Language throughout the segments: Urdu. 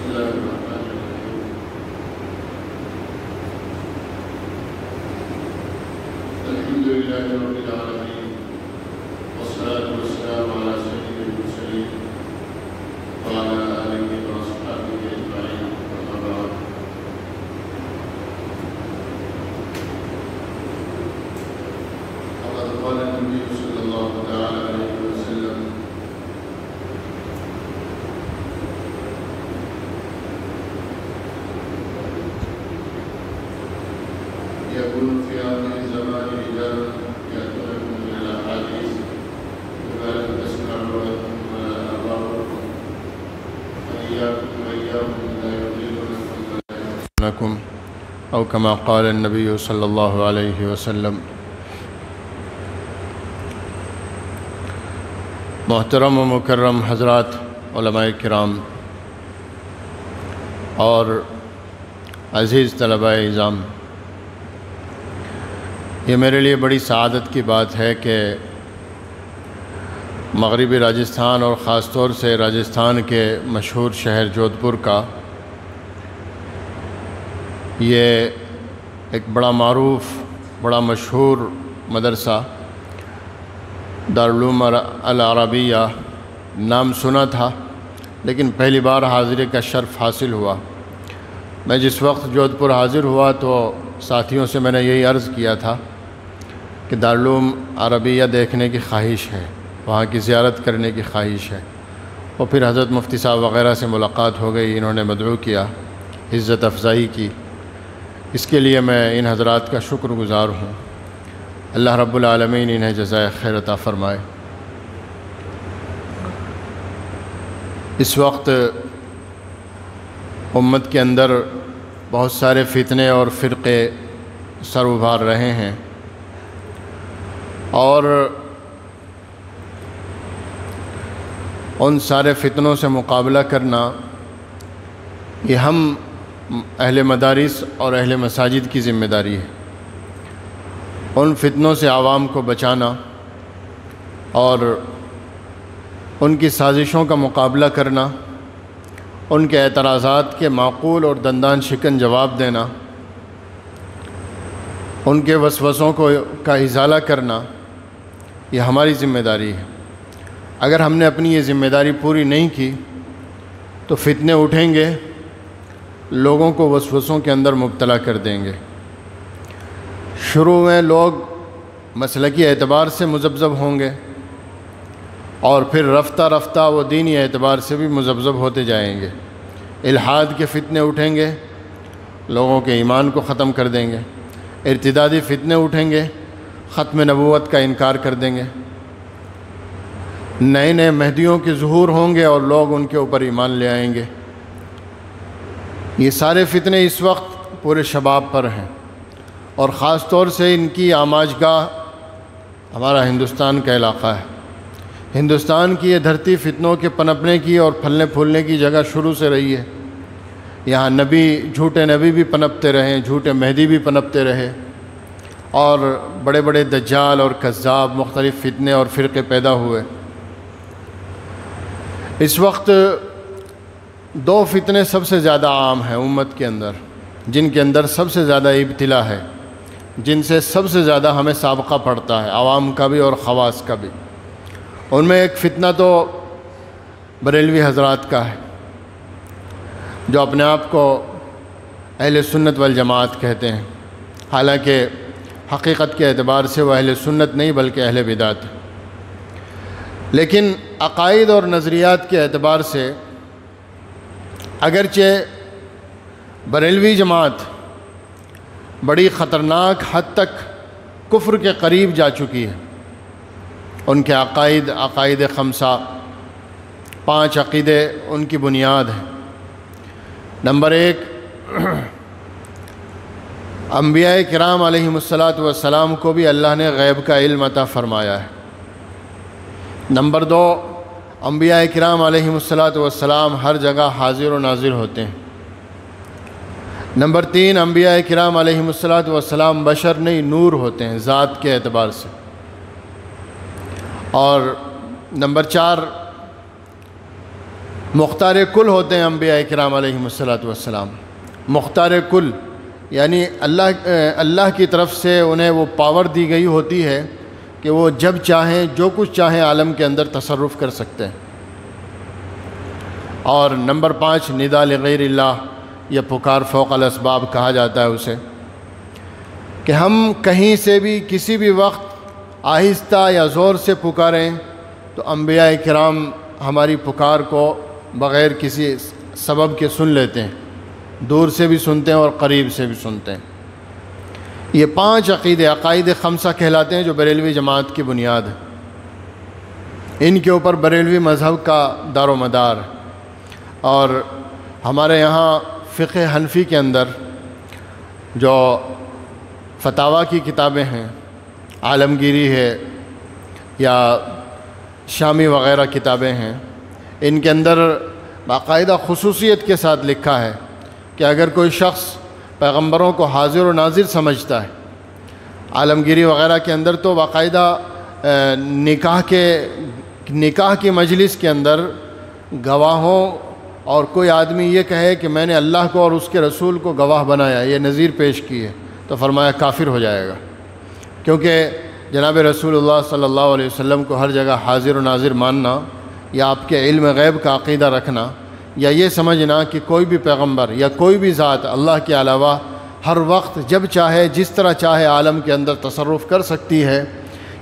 الله الرحمن الرحيم. الحمد لله رب العالمين، والصلاة والسلام على سيد المرسلين وعلى آله وأصحابه أجمعين، أما بعد. فقد قال النبي صلى الله تعالى عليه وسلم: يكون في آخر الزمان رجال يأتونكم من الأحاديث بما لم تسمعوا أنتم ولا آباؤكم، فإياكم وإياهم لا يضلونكم أو كما قال النبي صلى الله عليه وسلم. محترم و مکرم حضرات، علماء کرام اور عزیز طلباء اعزام، یہ میرے لیے بڑی سعادت کی بات ہے کہ مغربی راجستھان اور خاص طور سے راجستھان کے مشہور شہر جودھ پور کا یہ ایک بڑا معروف، بڑا مشہور مدرسہ دارالعلوم العربیہ نام سنا تھا، لیکن پہلی بار حاضری کا شرف حاصل ہوا. میں جس وقت جودھ پور حاضر ہوا تو ساتھیوں سے میں نے یہی عرض کیا تھا کہ دارالعلوم عربیہ دیکھنے کی خواہش ہے، وہاں کی زیارت کرنے کی خواہش ہے. اور پھر حضرت مفتی صاحب وغیرہ سے ملاقات ہو گئی، انہوں نے مدعو کیا، عزت افزائی کی. اس کے لیے میں ان حضرات کا شکر گزار ہوں. اللہ رب العالمین انہیں جزائے خیر عطا فرمائے. اس وقت امت کے اندر بہت سارے فتنے اور فرقے سر ابھار رہے ہیں، اور ان سارے فتنوں سے مقابلہ کرنا یہ ہم اہل مدارس اور اہل مساجد کی ذمہ داری ہے. ان فتنوں سے عوام کو بچانا اور ان کی سازشوں کا مقابلہ کرنا، ان کے اعتراضات کے معقول اور دندان شکن جواب دینا، ان کے وسوسوں کا ازالہ کرنا، یہ ہماری ذمہ داری ہے. اگر ہم نے اپنی یہ ذمہ داری پوری نہیں کی تو فتنے اٹھیں گے، لوگوں کو وسوسوں کے اندر مبتلا کر دیں گے. شروع میں لوگ مسلکی اعتبار سے مذبذب ہوں گے، اور پھر رفتہ رفتہ وہ دینی اعتبار سے بھی مذبذب ہوتے جائیں گے. الحاد کے فتنے اٹھیں گے، لوگوں کے ایمان کو ختم کر دیں گے. ارتدادی فتنے اٹھیں گے، ختم نبوت کا انکار کر دیں گے. نئے نئے مہدیوں کے ظہور ہوں گے اور لوگ ان کے اوپر ایمان لے آئیں گے. یہ سارے فتنے اس وقت پورے شباب پر ہیں، اور خاص طور سے ان کی آماج گاہ ہمارا ہندوستان کا علاقہ ہے. ہندوستان کی یہ دھرتی فتنوں کے پنپنے کی اور پھلنے پھولنے کی جگہ شروع سے رہی ہے. یہاں جھوٹے نبی بھی پنپتے رہے، جھوٹے مہدی بھی پنپتے رہے، اور بڑے بڑے دجال اور کذاب مختلف فتنے اور فرقے پیدا ہوئے. اس وقت دو فتنے سب سے زیادہ عام ہیں امت کے اندر، جن کے اندر سب سے زیادہ ابتلا ہے، جن سے سب سے زیادہ ہمیں سابقہ پڑتا ہے، عوام کا بھی اور خواص کا بھی. ان میں ایک فتنہ تو بریلوی حضرات کا ہے، جو اپنے آپ کو اہل سنت والجماعت کہتے ہیں، حالانکہ حقیقت کے اعتبار سے وہ اہل سنت نہیں بلکہ اہل بدعت ہیں. لیکن عقائد اور نظریات کے اعتبار سے اگرچہ بریلوی جماعت بڑی خطرناک حد تک کفر کے قریب جا چکی ہے. ان کے عقائد خمسہ، 5 عقیدے ان کی بنیاد ہیں. نمبر 1، انبیاء کرام علیہم السلام کو بھی اللہ نے غیب کا علم عطا فرمایا ہے. نمبر 2، انبیاء کرام علیہم السلام ہر جگہ حاضر و ناظر ہوتے ہیں. نمبر 3، انبیاء کرام علیہم السلام بشر نہیں، نور ہوتے ہیں ذات کے اعتبار سے. اور نمبر 4، مختار کل ہوتے ہیں انبیاء کرام علیہم الصلاۃ والسلام۔ مختار کل یعنی اللہ کی طرف سے انہیں وہ پاور دی گئی ہوتی ہے کہ وہ جب چاہیں جو کچھ چاہیں عالم کے اندر تصرف کر سکتے ہیں۔ اور نمبر 5 ندا لغیر اللہ، یہ پکار فوق الاسباب کہا جاتا ہے اسے، کہ ہم کہیں سے بھی کسی بھی وقت آہستہ یا زور سے پکاریں تو انبیاء کرام ہماری پکار کو بغیر کسی سبب کے سن لیتے ہیں، دور سے بھی سنتے ہیں اور قریب سے بھی سنتے ہیں۔ یہ 5 عقائد خمسہ کہلاتے ہیں جو بریلوی جماعت کی بنیاد ہے۔ ان کے اوپر بریلوی مذہب کا دار و مدار ہے۔ اور ہمارے یہاں فقہ حنفی کے اندر جو فتاویٰ کی کتابیں ہیں، عالمگیری ہے یا شامی وغیرہ کتابیں ہیں، ان کے اندر باقاعدہ خصوصیت کے ساتھ لکھا ہے کہ اگر کوئی شخص پیغمبروں کو حاضر و ناظر سمجھتا ہے، عالمگیری وغیرہ کے اندر تو باقاعدہ نکاح کی مجلس کے اندر گواہوں اور کوئی آدمی یہ کہے کہ میں نے اللہ کو اور اس کے رسول کو گواہ بنایا، یہ نظیر پیش کی ہے، تو فرمایا کافر ہو جائے گا، کیونکہ جناب رسول اللہ صلی اللہ علیہ وسلم کو ہر جگہ حاضر و ناظر ماننا یا آپ کے علم غیب کا عقیدہ رکھنا یا یہ سمجھنا کہ کوئی بھی پیغمبر یا کوئی بھی ذات اللہ کے علاوہ ہر وقت جب چاہے جس طرح چاہے عالم کے اندر تصرف کر سکتی ہے،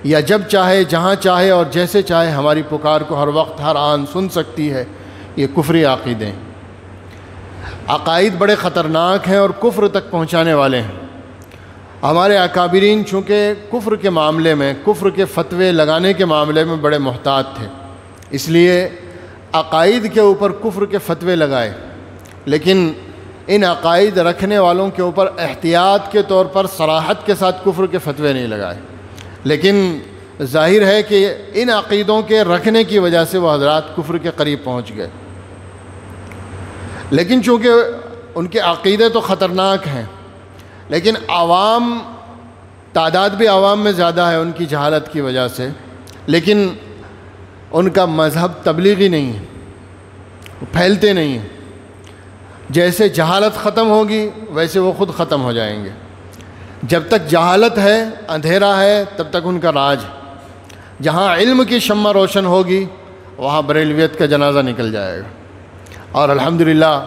یا جب چاہے جہاں چاہے اور جیسے چاہے ہماری پکار کو ہر وقت ہر آن سن سکتی ہے، یہ کفری عقیدے ہیں۔ عقائد بڑے خطرناک ہیں اور کفر تک پہنچانے والے ہیں۔ ہمارے اکابرین چونکہ کفر کے معاملے میں، کفر کے فتوے لگانے کے معاملے میں بڑے محتاط تھے، اس لیے عقائد کے اوپر کفر کے فتوے لگائے، لیکن ان عقائد رکھنے والوں کے اوپر احتیاط کے طور پر صراحت کے ساتھ کفر کے فتوے نہیں لگائے۔ لیکن ظاہر ہے کہ ان عقیدوں کے رکھنے کی وجہ سے وہ حضرات کفر کے قریب پہنچ گئے، لیکن چونکہ ان کے عقیدے تو خطرناک ہیں، لیکن عوام تعداد بھی عوام میں زیادہ ہے ان کی جہالت کی وجہ سے، لیکن ان کا مذہب تبلیغی نہیں ہے، وہ پھیلتے نہیں ہیں۔ جیسے جہالت ختم ہوگی ویسے وہ خود ختم ہو جائیں گے۔ جب تک جہالت ہے، اندھیرا ہے، تب تک ان کا راج ہے۔ جہاں علم کی شمع روشن ہوگی وہاں بریلویت کا جنازہ نکل جائے گا۔ اور الحمدللہ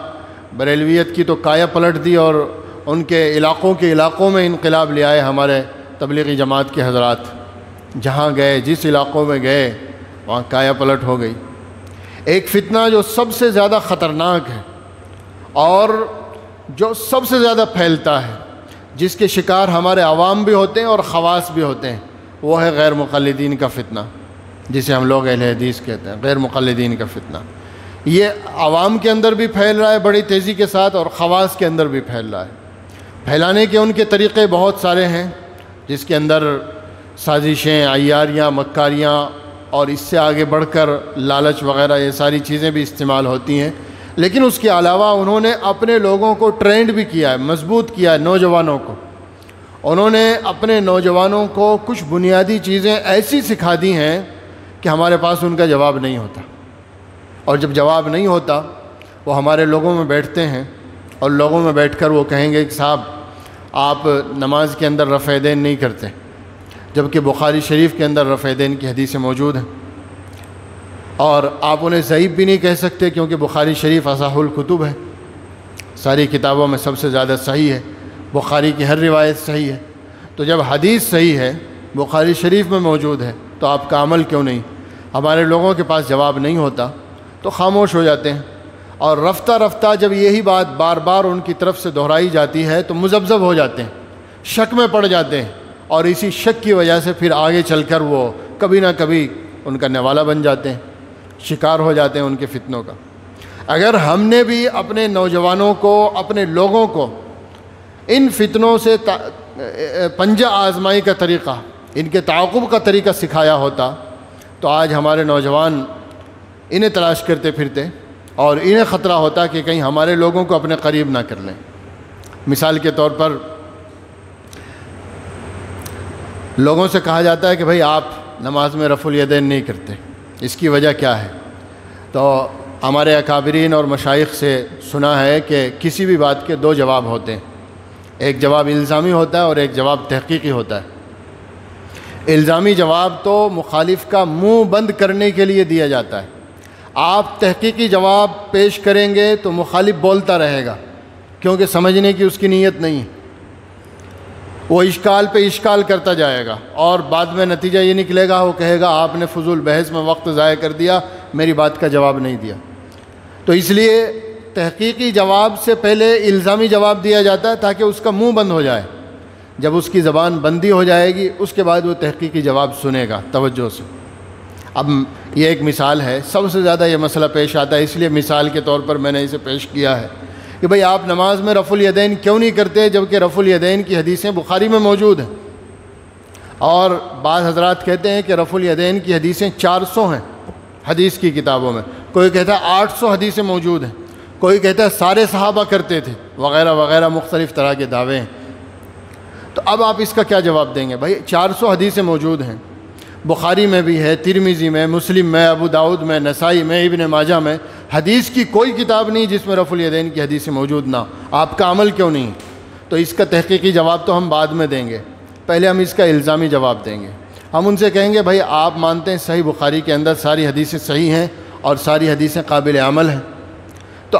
بریلویت کی تو کایا پلٹ دی اور ان کے علاقوں میں انقلاب لے آئے ہمارے تبلیغی جماعت کے حضرات۔ جہاں گئے، جس علاقوں میں گئے، وہاں کایا پلٹ ہو گئی۔ ایک فتنہ جو سب سے زیادہ خطرناک ہے اور جو سب سے زیادہ پھیلتا ہے، جس کے شکار ہمارے عوام بھی ہوتے ہیں اور خواص بھی ہوتے ہیں، وہ ہے غیر مقلدین کا فتنہ، جسے ہم لوگ اہل حدیث کہتے ہیں، غیر مقلدین کا فتنہ۔ یہ عوام کے اندر بھی پھیل رہا ہے بڑی تیزی کے ساتھ اور خواص کے اندر بھی پھیل رہا ہے۔ پھیلانے کے ان کے طریقے بہت سارے ہیں، جس کے اندر سازشیں، عیاریاں، مکاریاں اور اس سے آگے بڑھ کر لالچ وغیرہ یہ ساری چیزیں بھی استعمال ہوتی ہیں۔ لیکن اس کے علاوہ انہوں نے اپنے لوگوں کو ٹرینڈ بھی کیا ہے، مضبوط کیا ہے نوجوانوں کو۔ انہوں نے اپنے نوجوانوں کو کچھ بنیادی چیزیں ایسی سکھا دی ہیں کہ ہمارے پاس ان کا جواب نہیں ہوتا، اور جب جواب نہیں ہوتا وہ ہمارے لوگوں میں بیٹھتے ہیں اور لوگوں میں بیٹھ کر وہ کہیں گے کہ صاحب آپ نماز کے اندر رفع دین نہیں کرتے، جبکہ بخاری شریف کے اندر رفع دین کی حدیثیں موجود ہیں، اور آپ انہیں ضعیف بھی نہیں کہہ سکتے کیونکہ بخاری شریف اصح الکتب ہے، ساری کتابوں میں سب سے زیادہ صحیح ہے، بخاری کی ہر روایت صحیح ہے۔ تو جب حدیث صحیح ہے، بخاری شریف میں موجود ہے، تو آپ کا عمل کیوں نہیں؟ ہمارے لوگوں کے پاس جواب نہیں ہوتا تو خاموش ہو جاتے ہیں، اور رفتہ رفتہ جب یہی بات بار بار ان کی طرف سے دہرائی جاتی ہے تو مذبذب ہو جاتے ہیں، شک میں پڑ جاتے ہیں، اور اسی شک کی وجہ سے پھر آگے چل کر وہ کبھی نہ کبھی ان کا نوالا بن جاتے ہیں، شکار ہو جاتے ہیں ان کے فتنوں کا۔ اگر ہم نے بھی اپنے نوجوانوں کو، اپنے لوگوں کو ان فتنوں سے پنجہ آزمائی کا طریقہ، ان کے تعاقب کا طریقہ سکھایا ہوتا تو آج ہمارے نوجوان انہیں تلاش کرتے پھرتے اور انہیں خطرہ ہوتا کہ کہیں ہمارے لوگوں کو اپنے قریب نہ کر لیں۔ مثال کے طور پر لوگوں سے کہا جاتا ہے کہ بھئی آپ نماز میں رفع الیدین نہیں کرتے، اس کی وجہ کیا ہے؟ تو ہمارے اکابرین اور مشائخ سے سنا ہے کہ کسی بھی بات کے دو جواب ہوتے ہیں، ایک جواب الزامی ہوتا ہے اور ایک جواب تحقیقی ہوتا ہے۔ الزامی جواب تو مخالف کا منہ بند کرنے کے لیے دیا جاتا ہے، آپ تحقیقی جواب پیش کریں گے تو مخالف بولتا رہے گا کیونکہ سمجھنے کی اس کی نیت نہیں، وہ اشکال پہ اشکال کرتا جائے گا اور بعد میں نتیجہ یہ نکلے گا، وہ کہے گا آپ نے فضول بحث میں وقت ضائع کر دیا، میری بات کا جواب نہیں دیا۔ تو اس لیے تحقیقی جواب سے پہلے الزامی جواب دیا جاتا ہے تاکہ اس کا منہ بند ہو جائے، جب اس کی زبان بندی ہو جائے گی اس کے بعد وہ تحقیقی جواب سنے گا توجہ سے۔ اب یہ ایک مثال ہے، سب سے زیادہ یہ مسئلہ پیش آتا ہے، اس لیے مثال کے طور پر میں نے اسے پیش کیا ہے کہ بھئی آپ نماز میں رفع الیدین کیوں نہیں کرتے جبکہ رفع الیدین کی حدیثیں بخاری میں موجود ہیں، اور بعض حضرات کہتے ہیں کہ رفع الیدین کی حدیثیں 400 ہیں حدیث کی کتابوں میں، کوئی کہتا ہے 800 حدیثیں موجود ہیں، کوئی کہتا ہے سارے صحابہ کرتے تھے، وغیرہ وغیرہ مختلف طرح کے دعوے ہیں۔ تو اب آپ اس کا کیا جواب دیں گے؟ بھائی 400 حدیثیں موجود ہیں، بخاری میں بھی ہے، ترمذی میں، مسلم میں، ابو داؤد میں، نسائی میں، ابن ماجہ میں، حدیث کی کوئی کتاب نہیں جس میں رفع الیدین کی حدیثیں موجود نہ، آپ کا عمل کیوں نہیں؟ تو اس کا تحقیقی جواب تو ہم بعد میں دیں گے، پہلے ہم اس کا الزامی جواب دیں گے۔ ہم ان سے کہیں گے بھائی آپ مانتے ہیں صحیح بخاری کے اندر ساری حدیثیں صحیح ہیں اور ساری حدیثیں قابل عمل ہیں، تو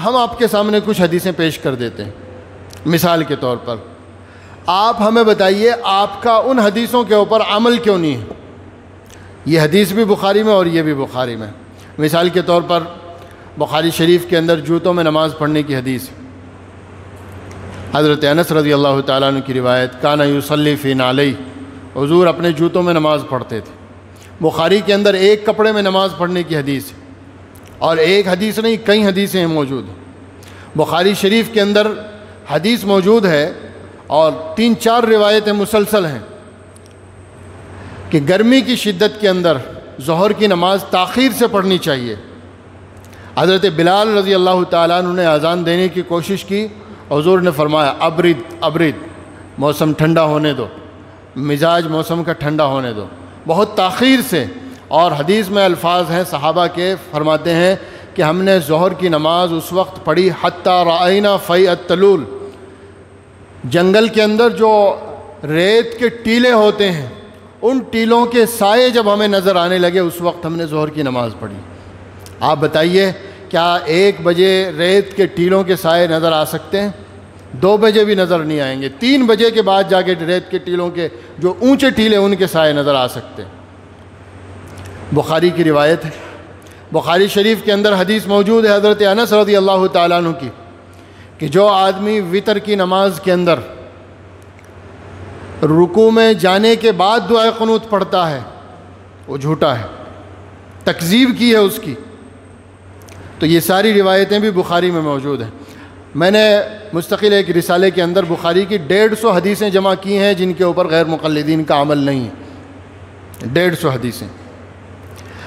ہم آپ کے سامنے کچھ حدیثیں پیش کر دیتے ہیں۔ مثال کے طور پر آپ ہمیں بتائیے آپ کا ان حدیثوں کے اوپر عمل کیوں نہیں ہے؟ یہ حدیث بھی بخاری میں اور یہ بھی بخاری میں۔ مثال کے طور پر بخاری شریف کے اندر جوتوں میں نماز پڑھنے کی حدیث، حضرت انس رضی اللہ تعالیٰ عنہ کی روایت، کان یصلی فی نعلیہ، حضور اپنے جوتوں میں نماز پڑھتے تھے۔ بخاری کے اندر ایک کپڑے میں نماز پڑھنے کی حدیث، اور ایک حدیث نہیں کئی حدیثیں ہیں موجود۔ بخاری شریف کے اندر حدیث موجود ہے اور 3-4 روایتیں مسلسل ہیں کہ گرمی کی شدت کے اندر ظہر کی نماز تاخیر سے پڑھنی چاہیے۔ حضرت بلال رضی اللہ تعالیٰ عنہ نے اذان دینے کی کوشش کی، حضور نے فرمایا ابرد، موسم ٹھنڈا ہونے دو، مزاج موسم کا ٹھنڈا ہونے دو، بہت تاخیر سے۔ اور حدیث میں الفاظ ہیں صحابہ کے، فرماتے ہیں کہ ہم نے ظہر کی نماز اس وقت پڑھی حتی رأینا فیء التلول، جنگل کے اندر جو ریت کے ٹیلے ہوتے ہیں ان ٹیلوں کے سائے جب ہمیں نظر آنے لگے اس وقت ہم نے ظہر کی نماز پڑھی۔ آپ بتائیے کیا 1 بجے ریت کے ٹیلوں کے سائے نظر آ سکتے ہیں؟ 2 بجے بھی نظر نہیں آئیں گے، 3 بجے کے بعد جا کے ریت کے ٹیلوں کے جو اونچے ٹیلے ان کے سائے نظر آ سکتے ہیں۔ بخاری کی روایت ہے، بخاری شریف کے اندر حدیث موجود ہے حضرت انس رضی اللہ تعالیٰ عنہ کی کہ جو آدمی وتر کی نماز کے اندر رکوع میں جانے کے بعد دعائے قنوت پڑھتا ہے وہ جھوٹا ہے، تکذیب کی ہے اس کی۔ تو یہ ساری روایتیں بھی بخاری میں موجود ہیں۔ میں نے مستقل ایک رسالے کے اندر بخاری کی 150 حدیثیں جمع کی ہیں جن کے اوپر غیر مقلدین کا عمل نہیں ہے، 150 حدیثیں۔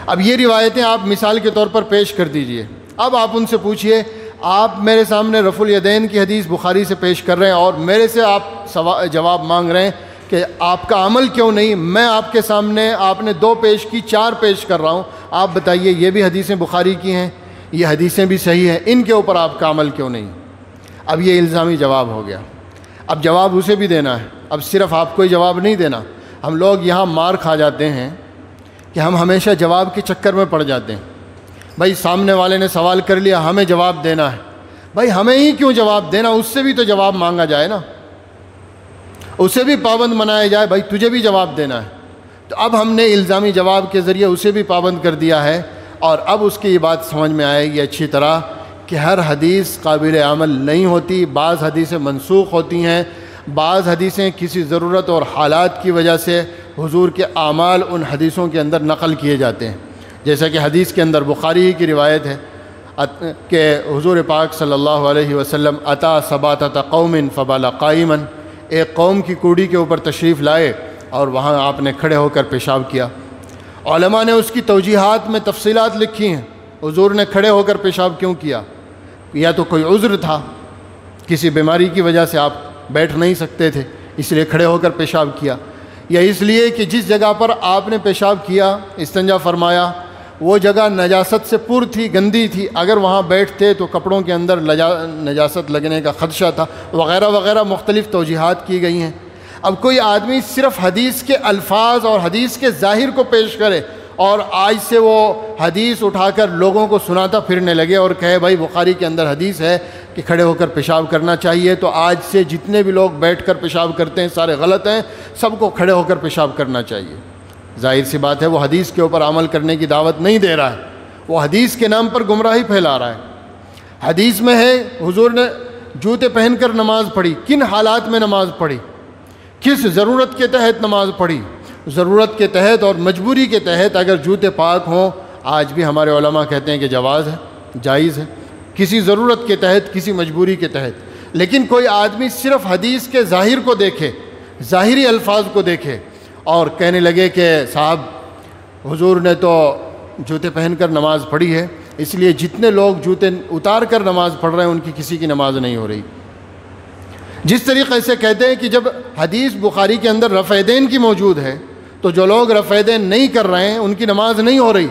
اب یہ روایتیں آپ مثال کے طور پر پیش کر دیجئے، اب آپ ان سے پوچھئے، آپ میرے سامنے رفع الیدین کی حدیث بخاری سے پیش کر رہے ہیں اور میرے سے آپ جواب مانگ رہے ہیں کہ آپ کا عمل کیوں نہیں؟ میں آپ کے سامنے آپ نے 2 پیش کی 4 پیش کر رہا ہوں، آپ بتائیے یہ بھی حدیثیں بخاری کی ہیں، یہ حدیثیں بھی صحیح ہیں، ان کے اوپر آپ کا عمل کیوں نہیں؟ اب یہ الزامی جواب ہو گیا۔ اب جواب اسے بھی دینا ہے، اب صرف آپ کو ہی جواب نہیں دینا۔ ہم لوگ یہاں مار کھا جاتے ہیں کہ ہم ہمیشہ جواب کے چکر میں پڑ جاتے ہیں۔ بھائی سامنے والے نے سوال کر لیا، ہمیں جواب دینا ہے، بھائی ہمیں ہی کیوں جواب دینا، اس سے بھی تو جواب مانگا جائے نا، اسے بھی پابند بنایا جائے، بھائی تجھے بھی جواب دینا ہے۔ تو اب ہم نے الزامی جواب کے ذریعے اسے بھی پابند کر دیا ہے، اور اب اس کی یہ بات سمجھ میں آئے گی اچھی طرح کہ ہر حدیث قابل عمل نہیں ہوتی، بعض حدیثیں منسوخ ہوتی ہیں، بعض حدیثیں کسی ضرورت اور حالات کی وجہ سے حضور کے اعمال ان حدیثوں کے اندر نقل کیے جاتے ہیں۔ جیسا کہ حدیث کے اندر بخاری کی روایت ہے کہ حضور پاک صلی اللہ علیہ وسلم اتا سباتۃ قوم فبال قائما، ایک قوم کی کوڑی کے اوپر تشریف لائے اور وہاں آپ نے کھڑے ہو کر پیشاب کیا۔ علماء نے اس کی توجیحات میں تفصیلات لکھی ہیں، حضور نے کھڑے ہو کر پیشاب کیوں کیا؟ یا تو کوئی عذر تھا، کسی بیماری کی وجہ سے آپ بیٹھ نہیں سکتے تھے اس لیے کھڑے ہو کر پیشاب کیا، یا اس لیے کہ جس جگہ پر آپ نے پیشاب کیا، استنجا فرمایا، وہ جگہ نجاست سے پر تھی، گندی تھی، اگر وہاں بیٹھتے تو کپڑوں کے اندر نجاست لگنے کا خدشہ تھا، وغیرہ وغیرہ مختلف توجیحات کی گئی ہیں۔ اب کوئی آدمی صرف حدیث کے الفاظ اور حدیث کے ظاہر کو پیش کرے اور آج سے وہ حدیث اٹھا کر لوگوں کو سناتا پھرنے لگے اور کہے بھائی بخاری کے اندر حدیث ہے کہ کھڑے ہو کر پیشاب کرنا چاہیے، تو آج سے جتنے بھی لوگ بیٹھ کر پیشاب کرتے ہیں سارے غلط ہیں، سب کو کھڑے ہو کر پیشاب کرنا چاہیے۔ ظاہر سی بات ہے وہ حدیث کے اوپر عمل کرنے کی دعوت نہیں دے رہا ہے، وہ حدیث کے نام پر گمراہی پھیلا رہا ہے۔ حدیث میں ہے حضور نے جوتے پہن کر نماز پڑھی، کن حالات میں نماز پڑھی، کس ضرورت کے تحت نماز پڑھی؟ ضرورت کے تحت اور مجبوری کے تحت اگر جوتے پاک ہوں، آج بھی ہمارے علماء کہتے ہیں کہ جواز ہے، جائز ہے، کسی ضرورت کے تحت، کسی مجبوری کے تحت۔ لیکن کوئی آدمی صرف حدیث کے ظاہر کو دیکھے، ظاہری الفاظ کو دیکھے اور کہنے لگے کہ صاحب حضور نے تو جوتے پہن کر نماز پڑھی ہے، اس لیے جتنے لوگ جوتے اتار کر نماز پڑھ رہے ہیں ان کی کسی کی نماز نہیں ہو رہی۔ جس طریقے سے کہتے ہیں کہ جب حدیث بخاری کے اندر رفع یدین کی موجود ہے تو جو لوگ رفع یدین نہیں کر رہے ہیں ان کی نماز نہیں ہو رہی۔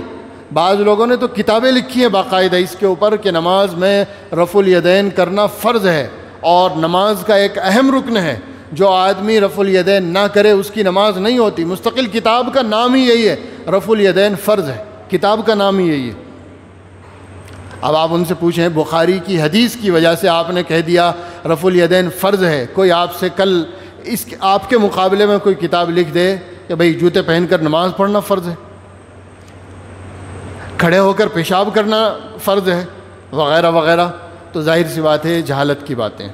بعض لوگوں نے تو کتابیں لکھی ہیں باقاعدہ اس کے اوپر کہ نماز میں رفع الیدین کرنا فرض ہے اور نماز کا ایک اہم رکن ہے، جو آدمی رفع الیدین نہ کرے اس کی نماز نہیں ہوتی۔ مستقل کتاب کا نام ہی یہی ہے، رفع الیدین فرض ہے، کتاب کا نام ہی یہی ہے۔ اب آپ ان سے پوچھیں بخاری کی حدیث کی وجہ سے آپ نے کہہ دیا رفع الیدین فرض ہے، کوئی آپ سے کل آپ کے مقابلے میں کوئی کتاب لکھ دے کہ بھئی جوتے پہن کر نماز پڑھنا فرض ہے، کھڑے ہو کر پیشاب کرنا فرض ہے، وغیرہ وغیرہ، تو ظاہر سی بات ہے جہالت کی باتیں۔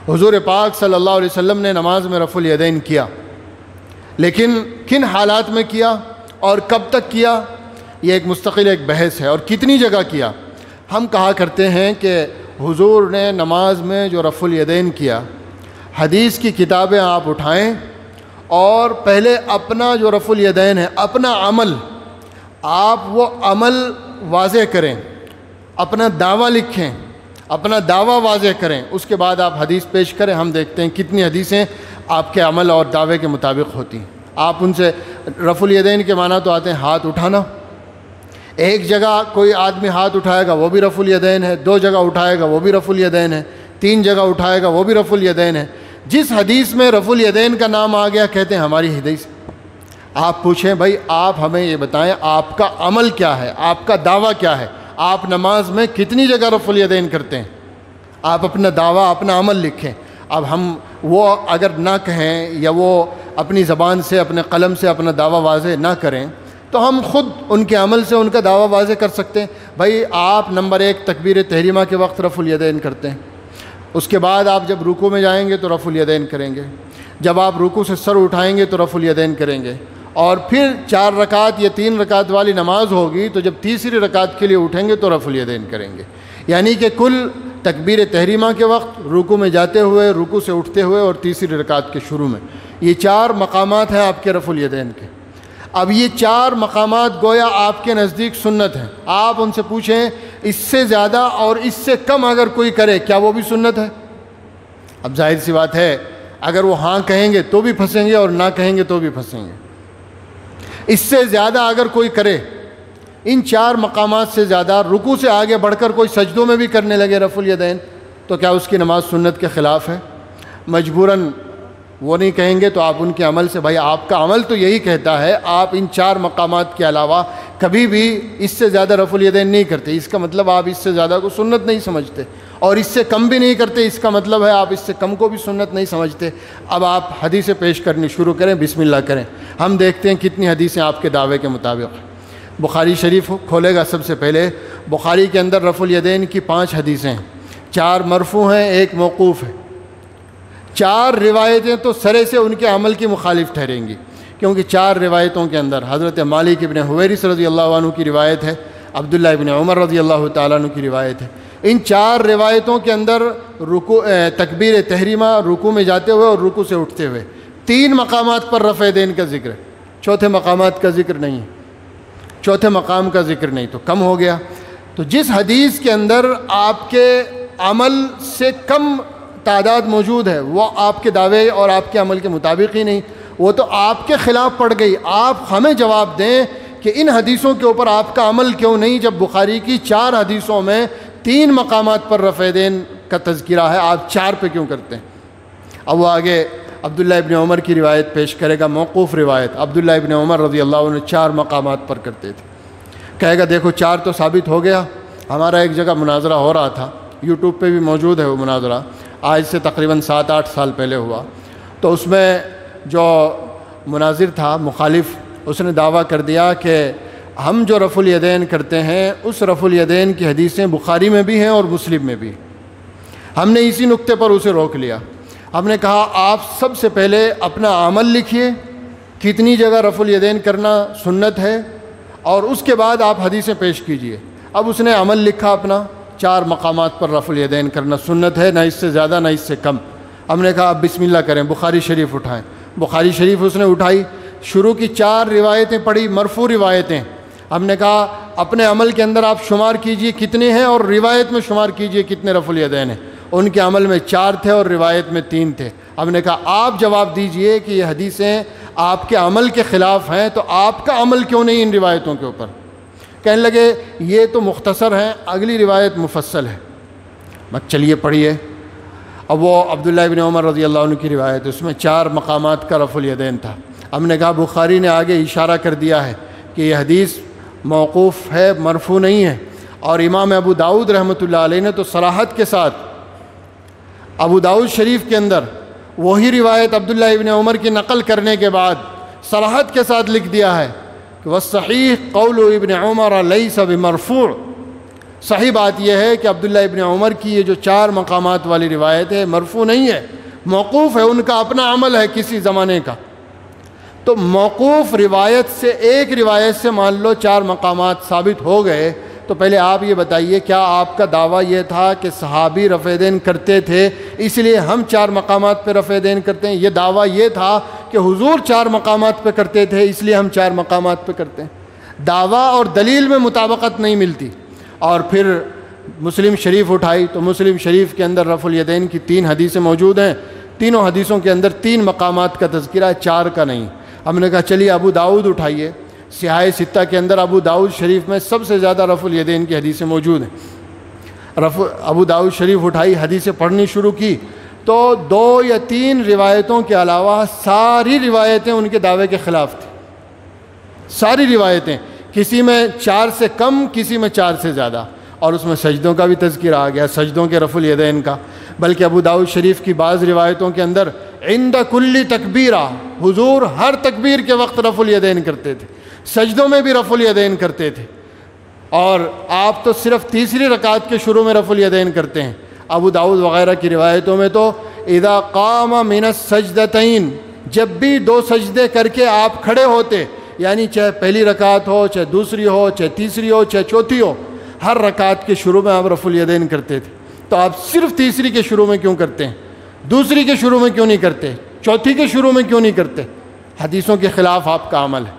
حضور پاک صلی اللہ علیہ وسلم نے نماز میں رفع الیدین کیا، لیکن کن حالات میں کیا اور کب تک کیا، یہ ایک مستقل ایک بحث ہے، اور کتنی جگہ کیا۔ ہم کہا کرتے ہیں کہ حضور نے نماز میں جو رفع الیدین کیا، حدیث کی کتابیں آپ اٹھائیں اور پہلے اپنا جو رفع الیدین ہے اپنا عمل، آپ وہ عمل واضح کریں، اپنا دعویٰ لکھیں، اپنا دعویٰ واضح کریں، اس کے بعد آپ حدیث پیش کریں۔ ہم دیکھتے ہیں کتنی حدیثیں آپ کے عمل اور دعوے کے مطابق ہوتی ہیں۔ آپ ان سے رفع الیدین کے معنی تو آتے ہیں ہاتھ اٹھانا، ایک جگہ کوئی آدمی ہاتھ اٹھائے گا وہ بھی رفع الیدین ہے، دو جگہ اٹھائے گا وہ بھی رفع الیدین ہے، تین جگہ اٹھائے گا وہ بھی رفع الیدین ہے۔ جس حدیث میں رفع الیدین کا نام آ گیا کہتے ہیں ہماری حدیث۔ آپ پوچھیں بھائی آپ ہمیں یہ بتائیں آپ کا عمل کیا ہے، آپ کا دعویٰ کیا ہے، آپ نماز میں کتنی جگہ رفع الیدین کرتے ہیں، آپ اپنا دعویٰ اپنا عمل لکھیں۔ اب ہم وہ اگر نہ کہیں یا وہ اپنی زبان سے اپنے قلم سے اپنا دعویٰ واضح نہ کریں تو ہم خود ان کے عمل سے ان کا دعویٰ واضح کر سکتے ہیں۔ بھائی آپ نمبر 1 تکبیر تحریمہ کے وقت رفع الیدین کرتے ہیں، اس کے بعد آپ جب رکوع میں جائیں گے تو رفع الیدین کریں گے، جب آپ رکوع سے سر اٹھائیں گے تو رفع الیدین کریں گے، اور پھر 4 رکعت یا 3 رکعت والی نماز ہوگی تو جب تیسری رکعت کے لیے اٹھیں گے تو رفع الیدین کریں گے۔ یعنی کہ کل تکبیر تحریمہ کے وقت، رکوع میں جاتے ہوئے، رکوع سے اٹھتے ہوئے اور تیسری رکعت کے شروع میں، یہ 4 مقامات ہیں آپ کے رفع الیدین کے۔ اب یہ 4 مقامات گویا آپ کے نزدیک سنت ہیں۔ آپ ان سے پوچھیں اس سے زیادہ اور اس سے کم اگر کوئی کرے کیا وہ بھی سنت ہے؟ اب ظاہر سی بات ہے اگر وہ ہاں کہیں گے تو بھی پھنسیں گے اور نہ کہیں گے تو بھی پھنسیں گے۔ اس سے زیادہ اگر کوئی کرے، ان 4 مقامات سے زیادہ، رکوع سے آگے بڑھ کر کوئی سجدوں میں بھی کرنے لگے رفع الیدین، تو کیا اس کی نماز سنت کے خلاف ہے؟ مجبوراً وہ نہیں کہیں گے تو آپ ان کے عمل سے، بھائی آپ کا عمل تو یہی کہتا ہے آپ ان 4 مقامات کے علاوہ کبھی بھی اس سے زیادہ رفع الیدین نہیں کرتے، اس کا مطلب آپ اس سے زیادہ کو سنت نہیں سمجھتے، اور اس سے کم بھی نہیں کرتے، اس کا مطلب ہے آپ اس سے کم کو بھی سنت نہیں سمجھتے۔ اب آپ حدیثیں پیش کرنی شروع کریں، بسم اللہ کریں، ہم دیکھتے ہیں کتنی حدیثیں آپ کے دعوے کے مطابق۔ بخاری شریف کھولے گا سب سے پہلے، بخاری کے اندر رفع الیدین کی 5 حدیثیں ہیں، 4 مرفوع ہیں، 1 موقوف ہے۔ 4 روایتیں تو سرے سے ان کے عمل کی مخالف ٹھہریں گی، کیونکہ 4 روایتوں کے اندر حضرت مالک ابن حویرث رضی اللہ عنہ کی روایت ہے، عبداللہ ابن عمر رضی اللہ تعالیٰ عنہ کی روایت ہے۔ ان 4 روایتوں کے اندر تکبیر تحریمہ، رکوع میں جاتے ہوئے اور رکوع سے اٹھتے ہوئے، 3 مقامات پر رفع یدین کا ذکر ہے، 4 مقامات کا ذکر نہیں ہے، 4 مقام کا ذکر نہیں، تو کم ہو گیا۔ تو جس حدیث کے اندر آپ کے عمل سے کم تعداد موجود ہے وہ آپ کے دعوے اور آپ کے عمل کے مطابق ہی نہیں، وہ تو آپ کے خلاف پڑ گئی۔ آپ ہمیں جواب دیں کہ ان حدیثوں کے اوپر آپ کا عمل کیوں نہیں، جب بخاری کی 4 حدیثوں میں 3 مقامات پر رفع یدین کا تذکرہ ہے، آپ 4 پہ کیوں کرتے ہیں؟ اب وہ آگے عبداللہ ابن عمر کی روایت پیش کرے گا، موقوف روایت۔ عبداللہ ابن عمر رضی اللہ عنہ 4 مقامات پر کرتے تھے۔ کہے گا دیکھو 4 تو ثابت ہو گیا، ہمارا ایک جگہ مناظرہ ہو رہا تھا، یوٹیوب پہ بھی موجود ہے وہ مناظرہ، آج سے تقریباً 7-8 سال پہلے ہوا۔ تو اس میں جو مناظر تھا مخالف، اس نے دعویٰ کر دیا کہ ہم جو رفع الیدین کرتے ہیں اس رفع الیدین کی حدیثیں بخاری میں بھی ہیں اور مسلم میں بھی۔ ہم نے اسی نقطے پر اسے روک لیا۔ ہم نے کہا آپ سب سے پہلے اپنا عمل لکھیے، کتنی جگہ رفع الیدین کرنا سنت ہے، اور اس کے بعد آپ حدیثیں پیش کیجئے۔ اب اس نے عمل لکھا اپنا، 4 مقامات پر رفع الیدین کرنا سنت ہے، نہ اس سے زیادہ نہ اس سے کم۔ ہم نے کہا اب بسم اللہ کریں، بخاری شریف اٹھائیں۔ بخاری شریف اس نے اٹھائی، شروع کی 4 روایتیں پڑھی، مرفوع روایتیں۔ ہم نے کہا اپنے عمل کے اندر آپ شمار کیجئے کتنے ہیں، اور روایت میں شمار کیجئے کتنے رفع الیدین ہیں۔ ان کے عمل میں 4 تھے اور روایت میں 3 تھے۔ ہم نے کہا آپ جواب دیجئے کہ یہ حدیثیں آپ کے عمل کے خلاف ہیں، تو آپ کا عمل کیوں نہیں ان روایتوں کے اوپر؟ کہنے لگے یہ تو مختصر ہیں، اگلی روایت مفصل ہے۔ چلیے پڑھیے۔ اب وہ عبداللہ ابن عمر رضی اللہ عنہ کی روایت، اس میں 4 مقامات کا رفع الیدین تھا۔ ہم نے کہا بخاری نے آگے اشارہ کر دیا ہے کہ یہ حدیث موقوف ہے، مرفوع نہیں ہے، اور امام ابو داؤد رحمۃ اللہ علیہ نے تو صراحت کے ساتھ ابو داؤد شریف کے اندر وہی روایت عبداللہ ابن عمر کی نقل کرنے کے بعد صراحت کے ساتھ لکھ دیا ہے کہ وَالصَّحِيحُ قَوْلُ ابن عمر لَيْسَ بِمَرْفُوع۔ صحیح بات یہ ہے کہ عبداللہ ابن عمر کی یہ جو 4 مقامات والی روایت ہے مرفوع نہیں ہے، موقوف ہے، ان کا اپنا عمل ہے کسی زمانے کا۔ تو موقوف روایت سے ایک روایت سے مان لو 4 مقامات ثابت ہو گئے، تو پہلے آپ یہ بتائیے کیا آپ کا دعویٰ یہ تھا کہ صحابی رفع یدین کرتے تھے اس لیے ہم 4 مقامات پہ رفع یدین کرتے ہیں؟ یہ دعویٰ یہ تھا کہ حضور 4 مقامات پہ کرتے تھے اس لیے ہم 4 مقامات پہ کرتے ہیں؟ دعویٰ اور دلیل میں مطابقت نہیں ملتی۔ اور پھر مسلم شریف اٹھائی تو مسلم شریف کے اندر رفع الیدین کی 3 حدیثیں موجود ہیں، تینوں حدیثوں کے اندر 3 مقامات کا تذکرہ ہے، 4 کا نہیں۔ ہم نے کہا چلیے ابو داؤد اٹھائیے، سیاہ ستہ کے اندر ابو داؤد شریف میں سب سے زیادہ رفع الیدین کی حدیثیں موجود ہیں۔ ابو داؤد شریف اٹھائی، حدیثیں پڑھنی شروع کی تو 2 یا 3 روایتوں کے علاوہ ساری روایتیں ان کے دعوے کے خلاف تھیں، ساری روایتیں، کسی میں 4 سے کم، کسی میں 4 سے زیادہ، اور اس میں سجدوں کا بھی تذکرہ آ گیا، سجدوں کے رفع الیدین کا۔ بلکہ ابو داؤد شریف کی بعض روایتوں کے اندر عند کل تکبیرہ، حضور ہر تکبیر کے وقت رفع الیدین کرتے تھے، سجدوں میں بھی رفع الیدین کرتے تھے، اور آپ تو صرف تیسری رکعت کے شروع میں رفع الیدین کرتے ہیں۔ ابو داؤد وغیرہ کی روایتوں میں تو اذا قام من السجدتین، جب بھی 2 سجدے کر کے آپ کھڑے ہوتے، یعنی چاہے پہلی رکعت ہو، چاہے دوسری ہو، چاہے تیسری ہو، چاہے چوتھی ہو، ہر رکعت کے شروع میں آپ رفع الیدین کرتے تھے۔ تو آپ صرف تیسری کے شروع میں کیوں کرتے ہیں؟ دوسری کے شروع میں کیوں نہیں کرتے؟ چوتھی کے شروع میں کیوں نہیں کرتے؟ حدیثوں کے خلاف آپ کا عمل ہے۔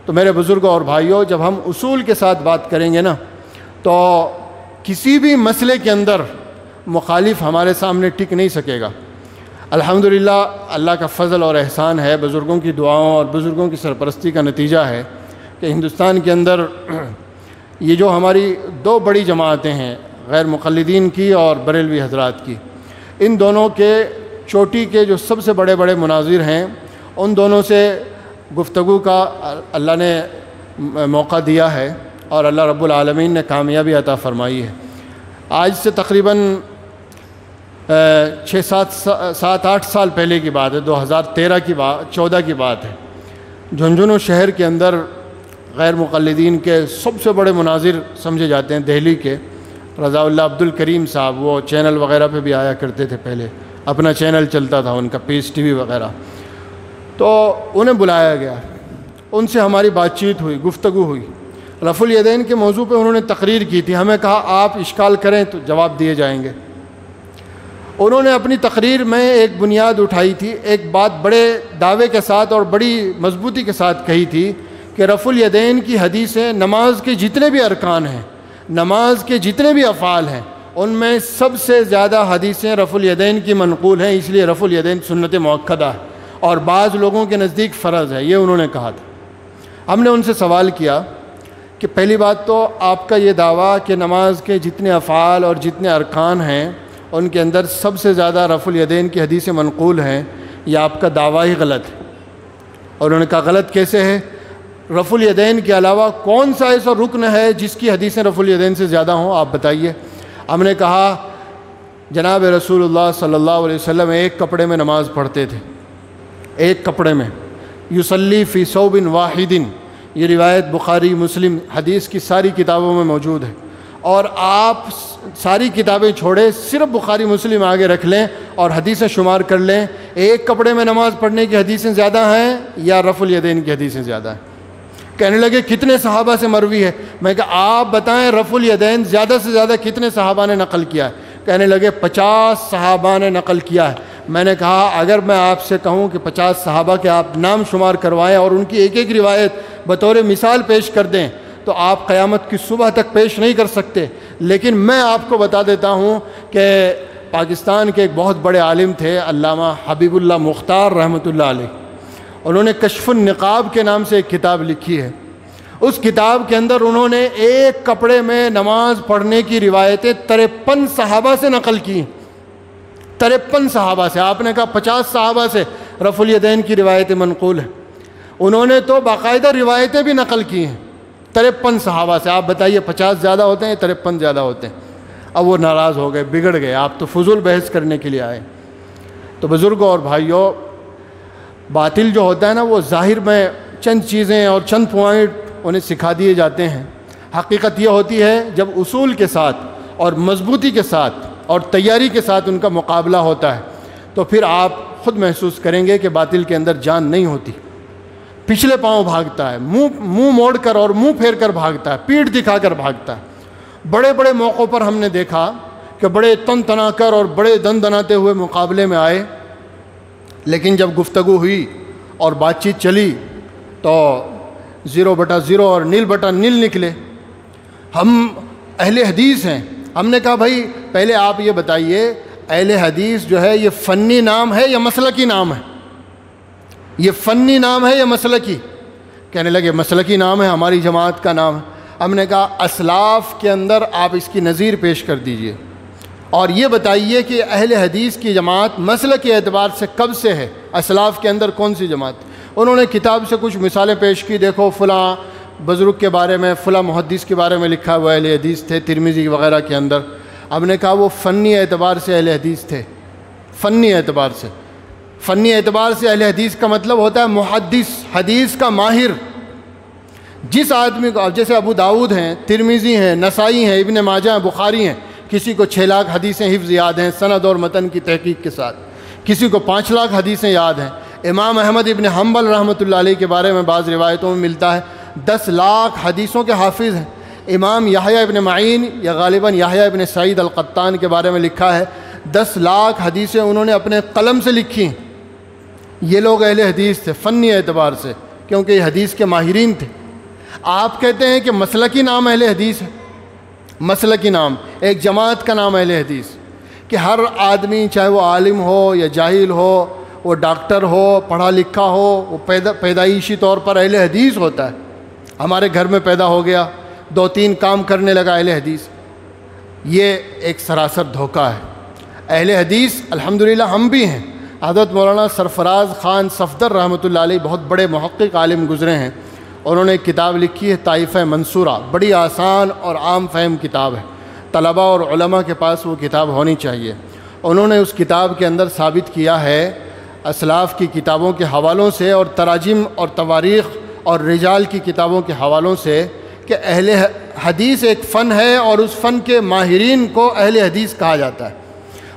تو میرے بزرگوں اور بھائیوں، جب ہم اصول کے ساتھ بات کریں گے نا تو کسی بھی مسئلے کے اندر مخالف ہمارے سامنے ٹک نہیں سکے گا۔ الحمدللہ اللہ کا فضل اور احسان ہے، بزرگوں کی دعاؤں اور بزرگوں کی سرپرستی کا نتیجہ ہے کہ ہندوستان کے اندر یہ جو ہماری 2 بڑی جماعتیں ہیں، غیر مقلدین کی اور بریلوی حضرات کی، ان دونوں کے چوٹی کے جو سب سے بڑے بڑے مناظر ہیں، ان دونوں سے گفتگو کا اللہ نے موقع دیا ہے اور اللہ رب العالمین نے کامیابی عطا فرمائی ہے۔ آج سے تقریباً 7-8 سال پہلے کی بات ہے، 2013 کی بات، 14 کی بات ہے۔ جھنجھنو شہر کے اندر غیر مقلدین کے سب سے بڑے مناظر سمجھے جاتے ہیں دہلی کے، رضا اللہ عبد الکریم صاحب، وہ چینل وغیرہ پہ بھی آیا کرتے تھے، پہلے اپنا چینل چلتا تھا ان کا، پیس ٹی وی وغیرہ۔ تو انہیں بلایا گیا، ان سے ہماری بات چیت ہوئی، گفتگو ہوئی، رفع الیدین کے موضوع پہ انہوں نے تقریر کی تھی۔ ہمیں کہا آپ اشکال کریں تو جواب دیے جائیں گے۔ انہوں نے اپنی تقریر میں ایک بنیاد اٹھائی تھی، ایک بات بڑے دعوے کے ساتھ اور بڑی مضبوطی کے ساتھ کہی تھی کہ رفع الیدین کی حدیثیں نماز کے جتنے بھی ارکان ہیں، نماز کے جتنے بھی افعال ہیں، ان میں سب سے زیادہ حدیثیں رفع الیدین کی منقول ہیں، اس لیے رفع الیدین سنت مؤکدہ ہے اور بعض لوگوں کے نزدیک فرض ہے، یہ انہوں نے کہا تھا۔ ہم نے ان سے سوال کیا کہ پہلی بات تو آپ کا یہ دعویٰ کہ نماز کے جتنے افعال اور جتنے ارکان ہیں ان کے اندر سب سے زیادہ رفع الیدین کی حدیث منقول ہیں، یہ آپ کا دعویٰ ہی غلط ہے۔ اور انہوں نے کہا غلط کیسے ہے؟ رفع الیدین کے علاوہ کون سا ایسا رکن ہے جس کی حدیثیں رفع الیدین سے زیادہ ہوں، آپ بتائیے۔ ہم نے کہا جناب رسول اللہ صلی اللہ علیہ وسلم ایک کپڑے میں نماز پڑھتے تھے، ایک کپڑے میں، یصلی فی ثوب واحد، یہ روایت بخاری مسلم حدیث کی ساری کتابوں میں موجود ہے، اور آپ ساری کتابیں چھوڑے صرف بخاری مسلم آگے رکھ لیں اور حدیثیں شمار کر لیں، ایک کپڑے میں نماز پڑھنے کی حدیثیں زیادہ ہیں یا رفع الیدین کی حدیثیں زیادہ ہیں؟ کہنے لگے کتنے صحابہ سے مروی ہے؟ میں کہا آپ بتائیں رفع الیدین زیادہ سے زیادہ کتنے صحابہ نے نقل کیا ہے؟ کہنے لگے 50 صحابہ نے نقل کیا ہے۔ میں نے کہا اگر میں آپ سے کہوں کہ 50 صحابہ کے آپ نام شمار کروائیں اور ان کی ایک ایک روایت بطور مثال پیش کر دیں تو آپ قیامت کی صبح تک پیش نہیں کر سکتے، لیکن میں آپ کو بتا دیتا ہوں کہ پاکستان کے ایک بہت بڑے عالم تھے علامہ حبیب اللہ مختار رحمۃ اللہ علیہ، انہوں نے کشف النقاب کے نام سے ایک کتاب لکھی ہے۔ اس کتاب کے اندر انہوں نے ایک کپڑے میں نماز پڑھنے کی روایتیں 53 صحابہ سے نقل کی، 53 صحابہ سے۔ آپ نے کہا 50 صحابہ سے رفع الیدین کی روایتیں منقول ہیں، انہوں نے تو باقاعدہ روایتیں بھی نقل کی ہیں 53 صحابہ سے۔ آپ بتائیے 50 زیادہ ہوتے ہیں 53 زیادہ ہوتے ہیں؟ اب وہ ناراض ہو گئے، بگڑ گئے، آپ تو فضول بحث کرنے کے لیے آئے۔ تو بزرگوں اور بھائیوں، باطل جو ہوتا ہے نا وہ ظاہر میں چند چیزیں اور چند پوائنٹ انہیں سکھا دیے جاتے ہیں، حقیقت یہ ہوتی ہے جب اصول کے ساتھ اور مضبوطی کے ساتھ اور تیاری کے ساتھ ان کا مقابلہ ہوتا ہے تو پھر آپ خود محسوس کریں گے کہ باطل کے اندر جان نہیں ہوتی، پچھلے پاؤں بھاگتا ہے، منہ موڑ کر اور منہ پھیر کر بھاگتا ہے، پیٹھ دکھا کر بھاگتا ہے۔ بڑے بڑے موقعوں پر ہم نے دیکھا کہ بڑے تن تنا کر اور بڑے دن دناتے ہوئے مقابلے میں آئے، لیکن جب گفتگو ہوئی اور بات چیت چلی تو 0/0 اور 0/0 نکلے۔ ہم اہل حدیث ہیں، ہم نے کہا بھائی پہلے آپ یہ بتائیے اہل حدیث جو ہے یہ فنی نام ہے یا مسلکی نام ہے؟ یہ فنی نام ہے یا مسلکی؟ کہنے لگے مسلکی نام ہے، ہماری جماعت کا نام ہے۔ ہم نے کہا اسلاف کے اندر آپ اس کی نظیر پیش کر دیجئے اور یہ بتائیے کہ اہل حدیث کی جماعت مسلک کے اعتبار سے کب سے ہے، اسلاف کے اندر کون سی جماعت؟ انہوں نے کتاب سے کچھ مثالیں پیش کی، دیکھو فلاں بزرگ کے بارے میں، فلاں محدث کے بارے میں لکھا ہوا اہل حدیث تھے ترمذی وغیرہ کے اندر۔ ہم نے کہا وہ فنی اعتبار سے اہل حدیث تھے، فنی اعتبار سے۔ فنی اعتبار سے اہل حدیث کا مطلب ہوتا ہے محدث، حدیث کا ماہر۔ جس آدمی کو، جیسے ابو داؤد ہیں، ترمذی ہیں، نسائی ہیں، ابن ماجہ ہیں، بخاری ہیں، کسی کو 6 لاکھ حدیثیں حفظ یاد ہیں سند اور متن کی تحقیق کے ساتھ، کسی کو 5 لاکھ حدیثیں یاد ہیں۔ امام احمد ابن حنبل رحمۃ اللہ علیہ کے بارے میں بعض روایتوں میں ملتا ہے 10 لاکھ حدیثوں کے حافظ ہیں۔ امام یحییٰ ابن معین یا غالباً یحییٰ ابن سعید القطان کے بارے میں لکھا ہے 10 لاکھ حدیثیں انہوں نے اپنے قلم سے لکھی۔ یہ لوگ اہل حدیث تھے فنی اعتبار سے، کیونکہ یہ حدیث کے ماہرین تھے۔ آپ کہتے ہیں کہ مسلکی نام اہل حدیث ہے، مسلکی نام ایک جماعت کا نام اہل حدیث، کہ ہر آدمی چاہے وہ عالم ہو یا جاہل ہو، وہ ڈاکٹر ہو، پڑھا لکھا ہو، وہ پیدائشی طور پر اہل حدیث ہوتا ہے۔ ہمارے گھر میں پیدا ہو گیا، 2-3 کام کرنے لگا اہل حدیث، یہ ایک سراسر دھوکہ ہے۔ اہل حدیث الحمدللہ ہم بھی ہیں۔ حضرت مولانا سرفراز خان صفدر رحمۃ اللہ علیہ بہت بڑے محقق عالم گزرے ہیں، انہوں نے ایک کتاب لکھی ہے طائفہ منصورہ، بڑی آسان اور عام فہم کتاب ہے، طلباء اور علماء کے پاس وہ کتاب ہونی چاہیے۔ انہوں نے اس کتاب کے اندر ثابت کیا ہے اسلاف کی کتابوں کے حوالوں سے اور تراجم اور تواریخ اور رجال کی کتابوں کے حوالوں سے کہ اہل حدیث ایک فن ہے اور اس فن کے ماہرین کو اہل حدیث کہا جاتا ہے۔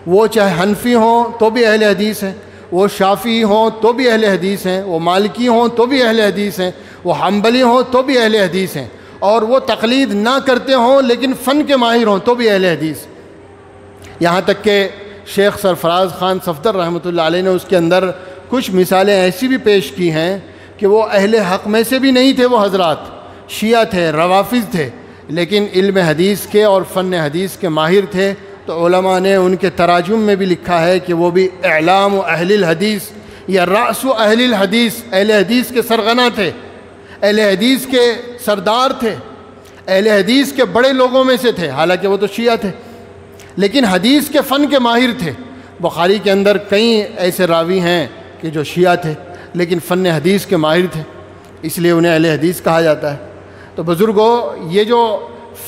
وہ چاہے حنفی ہوں تو بھی اہل حدیث ہیں، وہ شافعی ہوں تو بھی اہل حدیث ہیں، وہ مالکی ہوں تو بھی اہل حدیث ہیں، وہ حنبلی ہوں تو بھی اہل حدیث ہیں، اور وہ تقلید نہ کرتے ہوں لیکن فن کے ماہر ہوں تو بھی اہل حدیث۔ یہاں تک کہ شیخ سرفراز خان صفدر رحمۃ اللہ علیہ نے اس کے اندر کچھ مثالیں ایسی بھی پیش کی ہیں کہ وہ اہل حق میں سے بھی نہیں تھے، وہ حضرات شیعہ تھے، روافض تھے، لیکن علم حدیث کے اور فن حدیث کے ماہر تھے۔ تو علماء نے ان کے تراجم میں بھی لکھا ہے کہ وہ بھی اعلام اہل الحدیث یا رأس اہل الحدیث، اہل حدیث کے سرغنہ تھے۔ اہل حدیث کے سردار تھے، اہل حدیث کے بڑے لوگوں میں سے تھے، حالانکہ وہ تو شیعہ تھے، لیکن حدیث کے فن کے ماہر تھے۔ بخاری کے اندر کئی ایسے راوی ہیں کہ جو شیعہ تھے لیکن فن حدیث کے ماہر تھے، اس لیے انہیں اہل حدیث کہا جاتا ہے۔ تو بزرگوں، یہ جو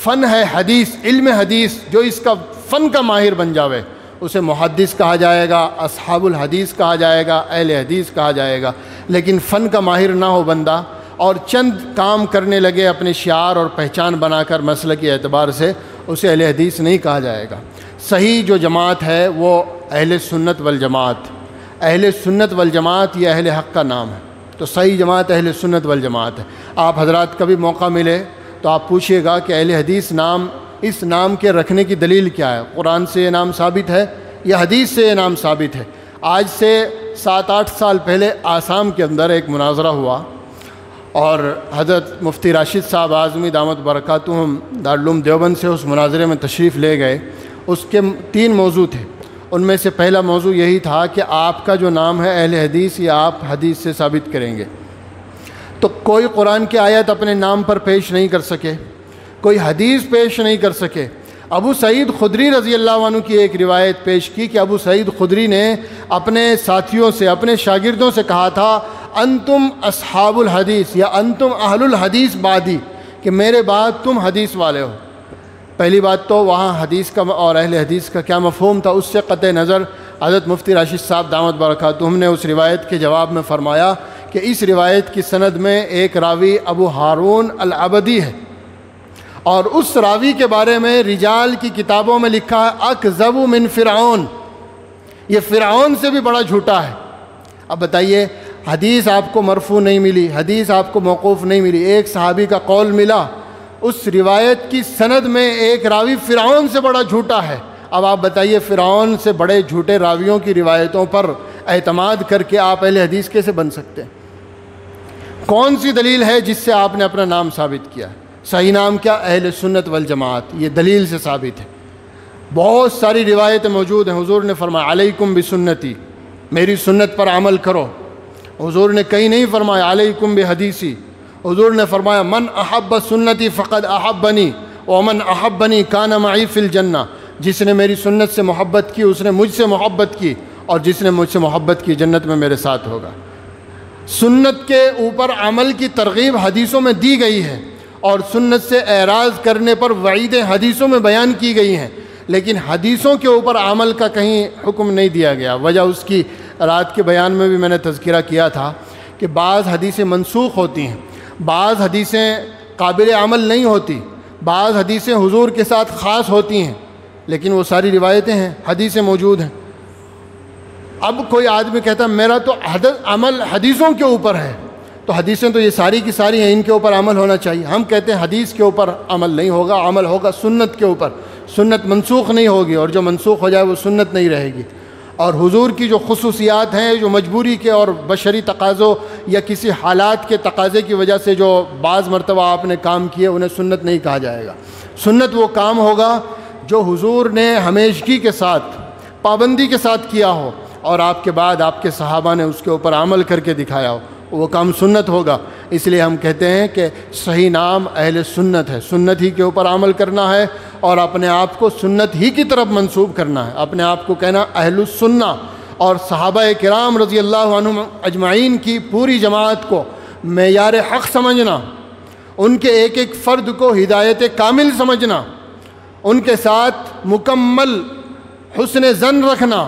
فن ہے حدیث، علم حدیث، جو اس کا فن کا ماہر بن جاوے اسے محدث کہا جائے گا، اصحاب الحدیث کہا جائے گا، اہل حدیث کہا جائے گا۔ لیکن فن کا ماہر نہ ہو بندہ اور چند کام کرنے لگے اپنے شعار اور پہچان بنا کر مسلکی اعتبار سے، اسے اہل حدیث نہیں کہا جائے گا۔ صحیح جو جماعت ہے وہ اہل سنت والجماعت، اہل سنت والجماعت یہ اہل حق کا نام ہے، تو صحیح جماعت اہل سنت والجماعت ہے۔ آپ حضرات کبھی موقع ملے تو آپ پوچھئے گا کہ اہل حدیث نام، اس نام کے رکھنے کی دلیل کیا ہے؟ قرآن سے یہ نام ثابت ہے یا حدیث سے یہ نام ثابت ہے؟ آج سے 7-8 سال پہلے آسام کے اندر ایک مناظرہ ہوا، اور حضرت مفتی راشد صاحب اعظمی دامت برکاتہم دارالعلوم دیوبند سے اس مناظرے میں تشریف لے گئے۔ اس کے 3 موضوع تھے، ان میں سے پہلا موضوع یہی تھا کہ آپ کا جو نام ہے اہل حدیث، یہ آپ حدیث سے ثابت کریں گے۔ تو کوئی قرآن کی آیت اپنے نام پر پیش نہیں کر سکے، کوئی حدیث پیش نہیں کر سکے۔ ابو سعید خدری رضی اللہ عنہ کی ایک روایت پیش کی کہ ابو سعید خدری نے اپنے ساتھیوں سے، اپنے شاگردوں سے کہا تھا، انتم اصحاب الحدیث یا انتم اہل الحدیث بعدی، کہ میرے بعد تم حدیث والے ہو۔ پہلی بات تو وہاں حدیث کا اور اہل حدیث کا کیا مفہوم تھا، اس سے قطع نظر حضرت مفتی راشد صاحب دامت برکاتہم نے اس روایت کے جواب میں فرمایا کہ اس روایت کی سند میں ایک راوی ابو ہارون العبدی ہے، اور اس راوی کے بارے میں رجال کی کتابوں میں لکھا ہے اکذب من فرعون، یہ فرعون سے بھی بڑا جھوٹا ہے۔ اب بتائیے، حدیث آپ کو مرفوع نہیں ملی، حدیث آپ کو موقوف نہیں ملی، ایک صحابی کا قول ملا، اس روایت کی سند میں ایک راوی فرعون سے بڑا جھوٹا ہے۔ اب آپ بتائیے، فرعون سے بڑے جھوٹے راویوں کی روایتوں پر اعتماد کر کے آپ اہل حدیث کیسے بن سکتے ہیں؟ کون سی دلیل ہے جس سے آپ نے اپنا نام ثابت کیا؟ صحیح نام کیا؟ اہل سنت والجماعت، یہ دلیل سے ثابت ہے۔ بہت ساری روایتیں موجود ہیں، حضور نے فرمایا علیکم بسنتی، میری سنت پر عمل کرو۔ حضور نے کہیں نہیں فرمایا علیکم بحدیثی، حضور نے فرمایا من احب سنتی فقد احبنی ومن احبنی کان معی فی الجنہ، جس نے میری سنت سے محبت کی اس نے مجھ سے محبت کی، اور جس نے مجھ سے محبت کی جنت میں میرے ساتھ ہوگا۔ سنت کے اوپر عمل کی ترغیب حدیثوں میں دی گئی ہے، اور سنت سے اعراض کرنے پر وعیدیں حدیثوں میں بیان کی گئی ہیں، لیکن حدیثوں کے اوپر عمل کا کہیں حکم نہیں دیا گیا۔ وجہ اس کی رات کے بیان میں بھی میں نے تذکرہ کیا تھا کہ بعض حدیثیں منسوخ ہوتی ہیں، بعض حدیثیں قابل عمل نہیں ہوتی، بعض حدیثیں حضور کے ساتھ خاص ہوتی ہیں، لیکن وہ ساری روایتیں ہیں، حدیثیں موجود ہیں۔ اب کوئی آدمی کہتا ہے میرا تو عمل حدیثوں کے اوپر ہے، تو حدیثیں تو یہ ساری کی ساری ہیں، ان کے اوپر عمل ہونا چاہیے۔ ہم کہتے ہیں حدیث کے اوپر عمل نہیں ہوگا، عمل ہوگا سنت کے اوپر، سنت منسوخ نہیں ہوگی، اور جو منسوخ ہو جائے وہ سنت نہیں رہے گی۔ اور حضور کی جو خصوصیات ہیں، جو مجبوری کے اور بشری تقاضوں یا کسی حالات کے تقاضے کی وجہ سے جو بعض مرتبہ آپ نے کام کیے، انہیں سنت نہیں کہا جائے گا۔ سنت وہ کام ہوگا جو حضور نے ہمیشگی کے ساتھ، پابندی کے ساتھ کیا ہو، اور آپ کے بعد آپ کے صحابہ نے اس کے اوپر عمل کر کے دکھایا ہو، وہ کام سنت ہوگا۔ اس لیے ہم کہتے ہیں کہ صحیح نام اہل سنت ہے، سنت ہی کے اوپر عمل کرنا ہے، اور اپنے آپ کو سنت ہی کی طرف منسوب کرنا ہے، اپنے آپ کو کہنا اہل السنہ، اور صحابہ کرام رضی اللہ عنہم اجمعین کی پوری جماعت کو معیار حق سمجھنا، ان کے ایک ایک فرد کو ہدایت کامل سمجھنا، ان کے ساتھ مکمل حسن ظن رکھنا،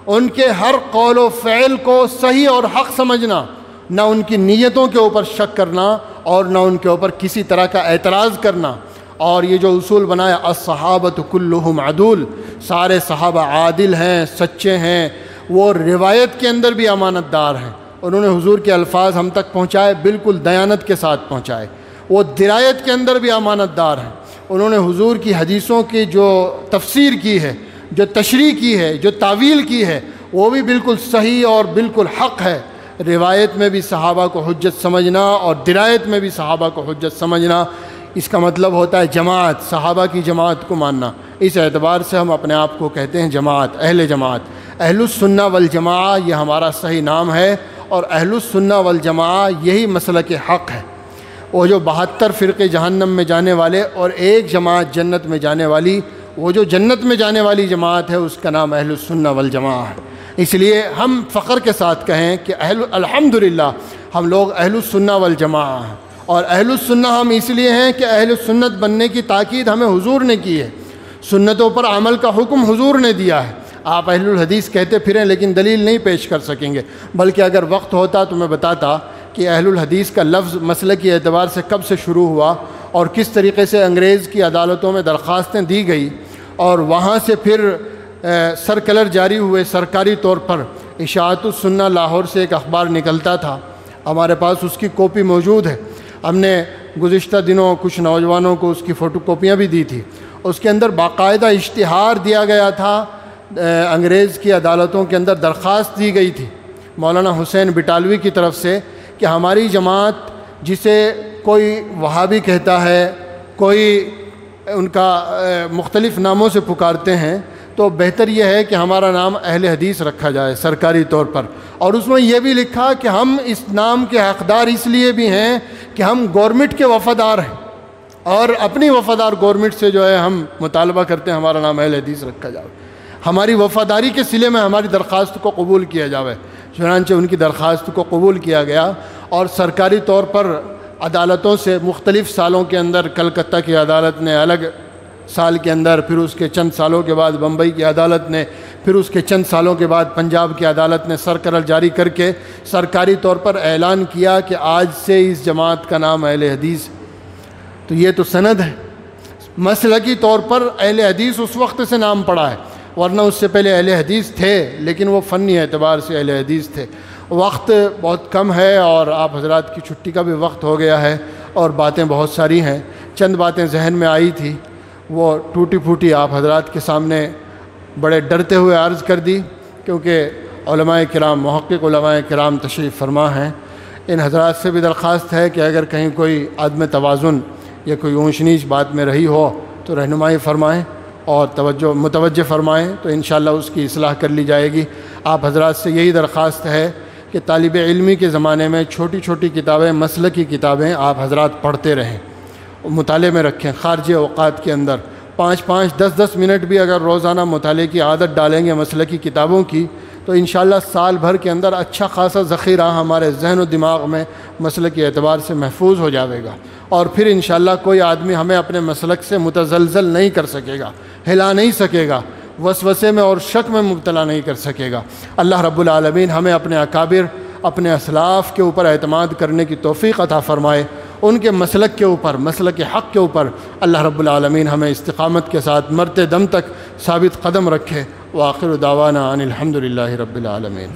ان کے ہر قول و فعل کو صحیح اور حق سمجھنا، نہ ان کی نیتوں کے اوپر شک کرنا اور نہ ان کے اوپر کسی طرح کا اعتراض کرنا۔ اور یہ جو اصول بنایا الصحابۃ کلہم عدول، سارے صحابہ عادل ہیں، سچے ہیں، وہ روایت کے اندر بھی امانت دار ہیں، انہوں نے حضور کے الفاظ ہم تک پہنچائے، بالکل دیانت کے ساتھ پہنچائے۔ وہ درایت کے اندر بھی امانت دار ہیں، انہوں نے حضور کی حدیثوں کی جو تفسیر کی ہے، جو تشریح کی ہے، جو تعویل کی ہے، وہ بھی بالکل صحیح اور بالکل حق ہے۔ روایت میں بھی صحابہ کو حجت سمجھنا اور درایت میں بھی صحابہ کو حجت سمجھنا، اس کا مطلب ہوتا ہے جماعت، صحابہ کی جماعت کو ماننا۔ اس اعتبار سے ہم اپنے آپ کو کہتے ہیں جماعت، اہل جماعت۔ اہل السنہ والجماعہ یہ ہمارا صحیح نام ہے، اور اہل السنہ والجماعہ یہی مسلک حق ہے۔ وہ جو 72 فرقے جہنم میں جانے والے اور ایک جماعت جنت میں جانے والی، وہ جو جنت میں جانے والی جماعت ہے اس کا نام اہل السنہ والجماعہ ہے۔ اس لیے ہم فخر کے ساتھ کہیں کہ الحمدللہ ہم لوگ اہل السنہ والجماعہ ہیں، اور اہل السنہ ہم اس لیے ہیں کہ اہل السنت بننے کی تاکید ہمیں حضور نے کی ہے، سنتوں پر عمل کا حکم حضور نے دیا ہے۔ آپ اہل الحدیث کہتے پھریں لیکن دلیل نہیں پیش کر سکیں گے، بلکہ اگر وقت ہوتا تو میں بتاتا کہ اہل الحدیث کا لفظ مسلکی اعتبار سے کب سے شروع ہوا اور کس طریقے سے انگریز کی عدالتوں میں درخواستیں دی گئی، اور وہاں سے پھر سرکلر جاری ہوئے سرکاری طور پر۔ اشاعت السنہ لاہور سے ایک اخبار نکلتا تھا، ہمارے پاس اس کی کاپی موجود ہے، ہم نے گزشتہ دنوں کچھ نوجوانوں کو اس کی فوٹو کاپیاں بھی دی تھی۔ اس کے اندر باقاعدہ اشتہار دیا گیا تھا، انگریز کی عدالتوں کے اندر درخواست دی گئی تھی مولانا حسین بٹالوی کی طرف سے کہ ہماری جماعت جسے کوئی وہابی کہتا ہے، کوئی ان کا مختلف ناموں سے پکارتے ہیں، تو بہتر یہ ہے کہ ہمارا نام اہل حدیث رکھا جائے سرکاری طور پر۔ اور اس میں یہ بھی لکھا کہ ہم اس نام کے حقدار اس لیے بھی ہیں کہ ہم گورنمنٹ کے وفادار ہیں، اور اپنی وفادار گورنمنٹ سے جو ہے ہم مطالبہ کرتے ہیں ہمارا نام اہل حدیث رکھا جائے، ہماری وفاداری کے صلے میں ہماری درخواست کو قبول کیا جائے۔ چنانچہ ان کی درخواست کو قبول کیا گیا، اور سرکاری طور پر عدالتوں سے مختلف سالوں کے اندر کلکتہ کی عدالت نے الگ سال کے اندر، پھر اس کے چند سالوں کے بعد بمبئی کی عدالت نے، پھر اس کے چند سالوں کے بعد پنجاب کی عدالت نے سرکلر جاری کر کے سرکاری طور پر اعلان کیا کہ آج سے اس جماعت کا نام اہل حدیث۔ تو یہ تو سند ہے، مسلکی طور پر اہل حدیث اس وقت سے نام پڑا ہے، ورنہ اس سے پہلے اہل حدیث تھے لیکن وہ فنی اعتبار سے اہل حدیث تھے۔ وقت بہت کم ہے اور آپ حضرات کی چھٹی کا بھی وقت ہو گیا ہے، اور باتیں بہت ساری ہیں، چند باتیں ذہن میں آئی تھی وہ ٹوٹی پھوٹی آپ حضرات کے سامنے بڑے ڈرتے ہوئے عرض کر دی، کیونکہ علماء کرام، محقق علماء کرام تشریف فرما ہیں۔ ان حضرات سے بھی درخواست ہے کہ اگر کہیں کوئی عدم توازن یا کوئی اونچ نیچ بات میں رہی ہو تو رہنمائی فرمائیں اور متوجہ فرمائیں، تو انشاءاللہ اس کی اصلاح کر لی جائے گی۔ آپ حضرات سے یہی درخواست ہے کہ طالب علمی کے زمانے میں چھوٹی چھوٹی کتابیں، مسلکی کتابیں آپ حضرات پڑھتے رہیں، مطالعے میں رکھیں، خارجی اوقات کے اندر 5-5 10-10 منٹ بھی اگر روزانہ مطالعے کی عادت ڈالیں گے مسلکی کتابوں کی، تو انشاءاللہ سال بھر کے اندر اچھا خاصا ذخیرہ ہمارے ذہن و دماغ میں مسلکی اعتبار سے محفوظ ہو جاوے گا، اور پھر انشاءاللہ کوئی آدمی ہمیں اپنے مسلک سے متزلزل نہیں کر سکے گا، ہلا نہیں سکے گا، وسوسے میں اور شک میں مبتلا نہیں کر سکے گا۔ اللہ رب العالمین ہمیں اپنے اکابر، اپنے اسلاف کے اوپر اعتماد کرنے کی توفیق عطا فرمائے، ان کے مسلک کے اوپر، مسلک حق کے اوپر اللہ رب العالمین ہمیں استقامت کے ساتھ مرتے دم تک ثابت قدم رکھے۔ وآخر دعوانا ان الحمد للہ رب العالمین۔